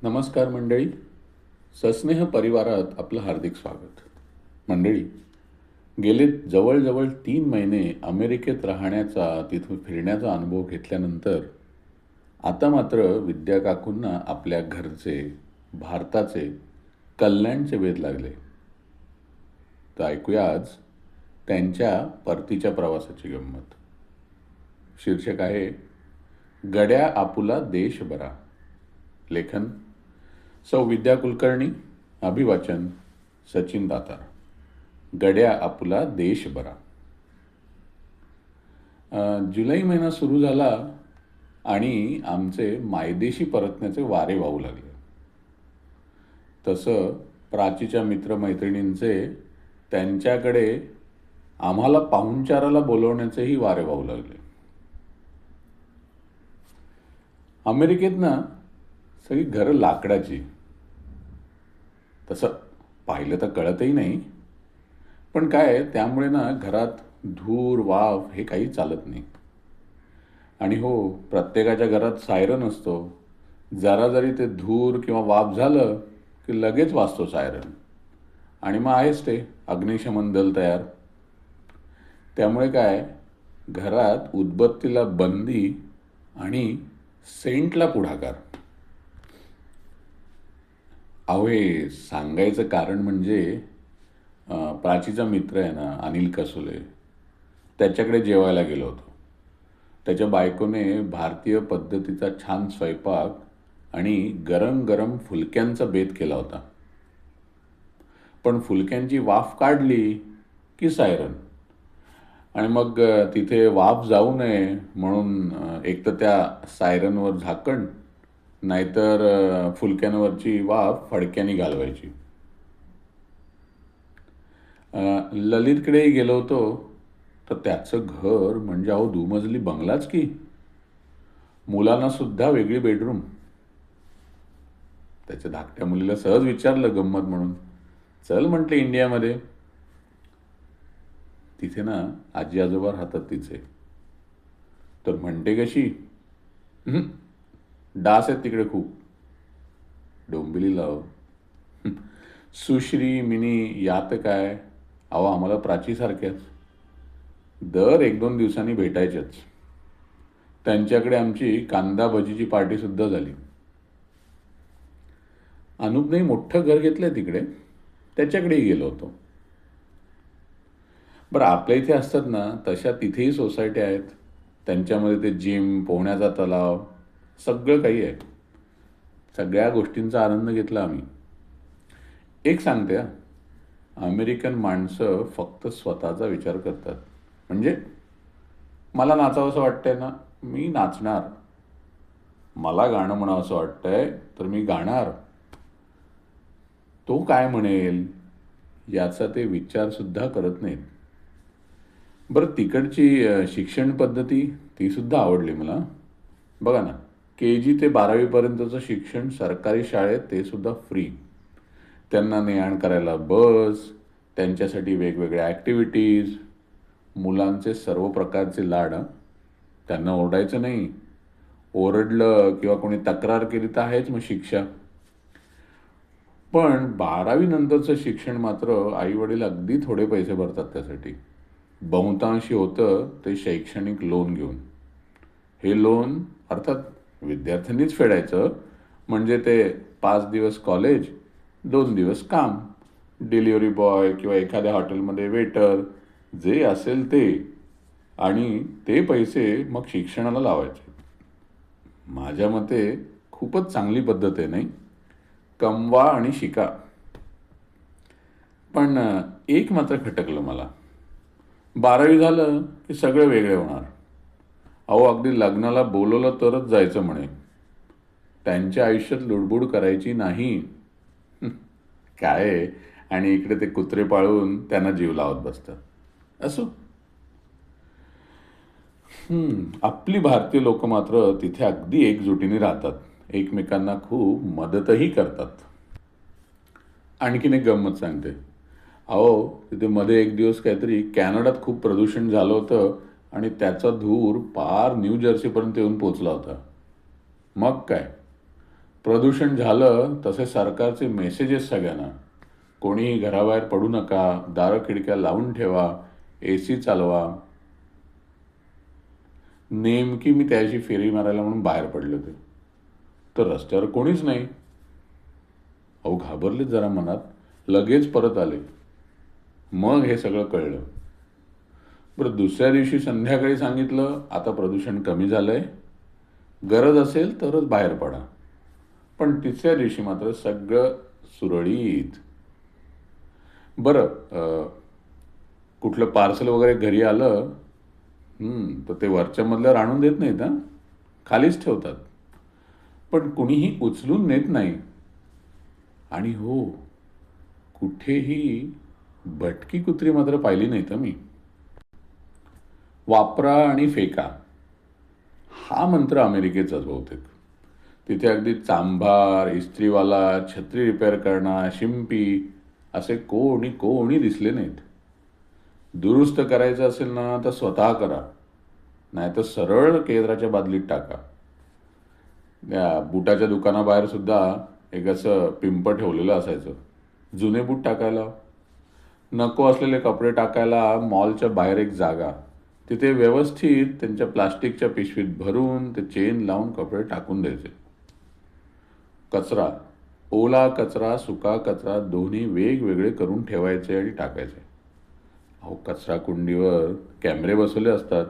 नमस्कार मंडळी. सस्नेह परिवारात आपलं हार्दिक स्वागत. मंडळी, गेले जवळजवळ 3 महिने अमेरिकेत राहण्याचा, तिथून फिरण्याचा अनुभव घेतल्यानंतर आता मात्र विद्या काकूंना आपल्या घरचे, भारताचे, कल्याणचे वेध लागले. तर ऐकूया आज त्यांच्या परतीच्या प्रवासाची गंमत. शीर्षक आहे गड्या आपुला देश बरा. लेखन सौ विद्या कुलकर्णी. अभिवाचन सचिन दातार. गड्या आपुला देश बरा. जुलै महिना सुरू झाला आणि आमचे मायदेशी परतण्याचे वारे वाहू लागले. तसं प्राचीच्या मित्रमैत्रिणींचे त्यांच्याकडे आम्हाला पाहुणचाराला बोलवण्याचेही वारे वाहू लागले. अमेरिकेत ना सगळी घरं लाकडाची. तसं पाहिलं तर कळतही नाही, पण काय त्यामुळे ना घरात धूर वाफ हे काही चालत नाही. आणि हो, प्रत्येकाच्या घरात सायरन असतो. जरा जरी ते धूर किंवा वाफ झालं की लगेच वाजतो सायरन, आणि मग आहेच ते अग्निशमन दल तयार. त्यामुळे काय, घरात उदबत्तीला बंदी आणि सेंटला पुढाकार. अहो, हे सांगायचं कारण म्हणजे प्राचीचा मित्र आहे ना अनिल कसोले, त्याच्याकडे जेवायला गेलो होतो. त्याच्या बायकोने भारतीय पद्धतीचा छान स्वयंपाक आणि गरम गरम फुलक्यांचा बेत केला होता. पण फुलक्यांची वाफ काढली की सायरन. आणि मग तिथे वाफ जाऊ नये म्हणून एक तर त्या सायरनवर झाकण, नाहीतर फुलक्यांवरची वाफ फडक्याने घालवायची. ललितकडेही गेलो होतो, तर त्याचं घर म्हणजे अहो दुमजली बंगलाच की. मुलांना सुद्धा वेगळी बेडरूम. त्याच्या धाकट्या मुलीला सहज विचारलं गंमत म्हणून, चल म्हटले इंडियामध्ये. तिथे ना आजी आजोबा राहतात तिचे. तर म्हणते कशी, डास आहेत तिकडे खूप, डोंबिवली लाव. सुश्री मिनी यात काय, अहो आम्हाला प्राचीसारख्याच दर 1-2 दिवसांनी भेटायच्याच. त्यांच्याकडे आमची कांदा भजीची पार्टी सुद्धा झाली. अनुपने मोठं घर घेतलंय तिकडे, त्याच्याकडेही गेलो होतो. बरं, आपल्या इथे असतात ना तशा तिथेही सोसायटी आहेत. त्यांच्यामध्ये ते जिम, पोहण्याचा तलाव, सगळं काही आहे. सगळ्या गोष्टींचा आनंद घेतला आम्ही. एक सांगते, अमेरिकन माणसं फक्त स्वतःचा विचार करतात. म्हणजे मला नाचावंसं वाटतंय ना, मी नाचणार. मला गाणं म्हणावंसं वाटतंय तर मी गाणार. तो काय म्हणेल याचा ते विचारसुद्धा करत नाहीत. बरं, तिकडची शिक्षण पद्धती ती सुद्धा आवडली मला. बघा ना, KG ते 12वीपर्यंतचं शिक्षण सरकारी शाळेत ते सुद्धा फ्री. त्यांना ने-आण करायला बस, त्यांच्यासाठी वेगवेगळ्या ॲक्टिव्हिटीज, मुलांचे सर्व प्रकारचे लाड. त्यांना ओरडायचं नाही. ओरडलं किंवा कोणी तक्रार केली तर आहेच मग शिक्षा. पण 12वी नंतरचं शिक्षण मात्र आईवडील अगदी थोडे पैसे भरतात त्यासाठी. बहुतांशी होतं ते शैक्षणिक लोन घेऊन. हे लोन अर्थात विद्यार्थ्यांनीच फेडायचं. म्हणजे ते 5 दिवस कॉलेज, 2 दिवस काम, डिलिव्हरी बॉय किंवा एखाद्या हॉटेलमध्ये वेटर, जे असेल ते. आणि ते पैसे मग शिक्षणाला लावायचे. माझ्या मते खूपच चांगली पद्धत आहे नाही, कमवा आणि शिका. पण एक मात्र खटकलं मला, 12वी झालं की सगळं वेगळे होणार. अहो, अगदी लग्नाला बोलवलं तरच जायचं म्हणे. त्यांच्या आयुष्यात लुडबुड करायची नाही. काय, आणि इकडे ते कुत्रे पाळून त्यांना जीव लावत बसतात. असो. आपली भारतीय लोक मात्र तिथे अगदी एकजुटीने राहतात. एकमेकांना खूप मदतही करतात. आणखीन एक गंमत सांगते. अहो, तिथे मध्ये एक दिवस काहीतरी कॅनडात खूप प्रदूषण झालं होतं आणि त्याचा धूर पार न्यू जर्सीपर्यंत येऊन पोचला होता. मग काय, प्रदूषण झालं तसे सरकारचे मेसेजेस सगळ्यांना, कोणीही घराबाहेर पडू नका, दारं खिडक्या लावून ठेवा, AC चालवा. नेमकी मी त्याची फेरी मारायला म्हणून बाहेर पडले होते, तर रस्त्यावर कोणीच नाही. अहो घाबरले जरा मनात, लगेच परत आले. मग हे सगळं कळलं. बरं, दुसऱ्या दिवशी संध्याकाळी सांगितलं आता प्रदूषण कमी झालंय, गरज असेल तरच बाहेर पडा. पण तिसऱ्या दिवशी मात्र सगळं सुरळीत. बरं, कुठलं पार्सल वगैरे घरी आलं तर ते वरच्या मधल्यावर आणून देत नाहीत हा, खालीच ठेवतात. पण कुणीही उचलून नेत नाही. आणि हो, कुठेही भटकी कुत्री मात्र पाहिली नाहीत मी. वापरा आणि फेका हा मंत्र अमेरिकेचाच बहुतेक. तिथे अगदी चांभार, इस्त्रीवाला, छत्री रिपेअर करणार, शिंपी असे कोणी कोणी दिसले नाहीत. दुरुस्त करायचं असेल ना तर स्वतः करा, नाही तर सरळ केंद्राच्या बादलीत टाका. त्या बुटाच्या दुकानाबाहेर सुद्धा एक असं पिंप ठेवलेलं असायचं, जुने बूट टाकायला. नको असलेले कपडे टाकायला मॉलच्या बाहेर एक जागा, तिथे व्यवस्थित त्यांच्या प्लास्टिकच्या पिशवीत भरून ते चेन लावून कपडे टाकून द्यायचे. कचरा, ओला कचरा, सुका कचरा दोन्ही वेगवेगळे करून ठेवायचे आणि टाकायचे. अहो कचरा कुंडीवर कॅमेरे बसवले असतात.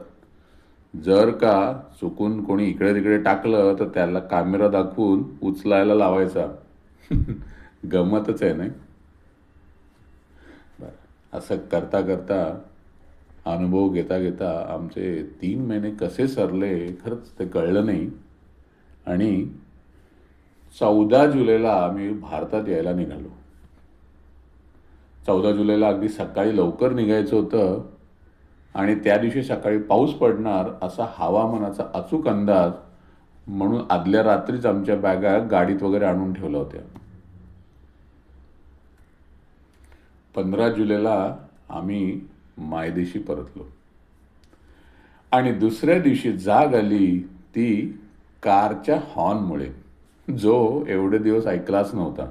जर का चुकून कोणी इकडे तिकडे टाकलं तर त्याला कॅमेरा दाखवून उचलायला लावायचा. गमतच आहे नाही. बरं, असं करता करता, अनुभव घेता घेता आमचे 3 महिने कसे सरले खरंच ते कळलं नाही. आणि 14 जुलैला आम्ही भारतात यायला निघालो. 14 जुलैला अगदी सकाळी लवकर निघायचं होतं आणि त्या दिवशी सकाळी पाऊस पडणार असा हवामानाचा अचूक अंदाज, म्हणून आदल्या रात्रीच आमच्या बॅगा गाडीत वगैरे आणून ठेवल्या होत्या. 15 जुलैला आम्ही मायदेशी परतलो. आणि दुसऱ्या दिवशी जाग आली ती कारच्या हॉर्नमुळे, जो एवढे दिवस ऐकलाच नव्हता.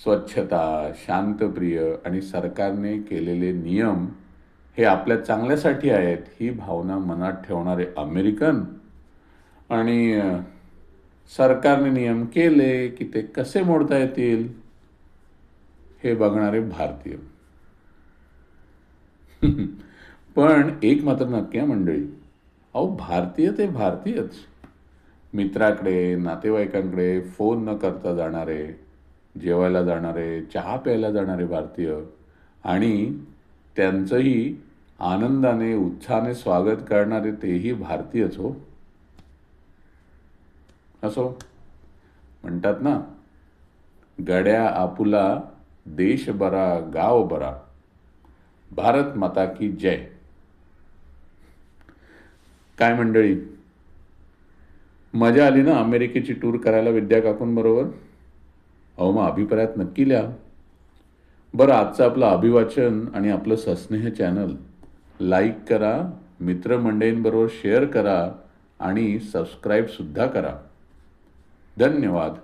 स्वच्छता, शांतप्रिय आणि सरकारने केलेले नियम हे आपल्या चांगल्यासाठी आहेत ही भावना मनात ठेवणारे अमेरिकन, आणि सरकारने नियम केले की ते कसे मोडता येतील हे बघणारे भारतीय. पण एक मात्र नक्की आहे मंडळी, अहो भारतीय ते भारतीयच. मित्राकडे, नातेवाईकांकडे फोन न करता जाणारे, जेवायला जाणारे, चहा प्यायला जाणारे भारतीय, आणि त्यांचंही आनंदाने उत्साहाने स्वागत करणारे तेही भारतीयच हो. असो, म्हणतात ना, गड्या आपुला देश बरा गाव बरा, भारत माता की जय. काय मंडळी, मजा आली ना अमेरिकेची टूर करायला विद्या काकूंबरोबर? अहो मग अभिप्रायात नक्की लिहा. बरं, आजचं आपलं अभिवाचन आणि आपलं सस्नेह चॅनल लाईक करा, मित्रमंडळींबरोबर शेअर करा आणि सबस्क्राईबसुद्धा करा. धन्यवाद.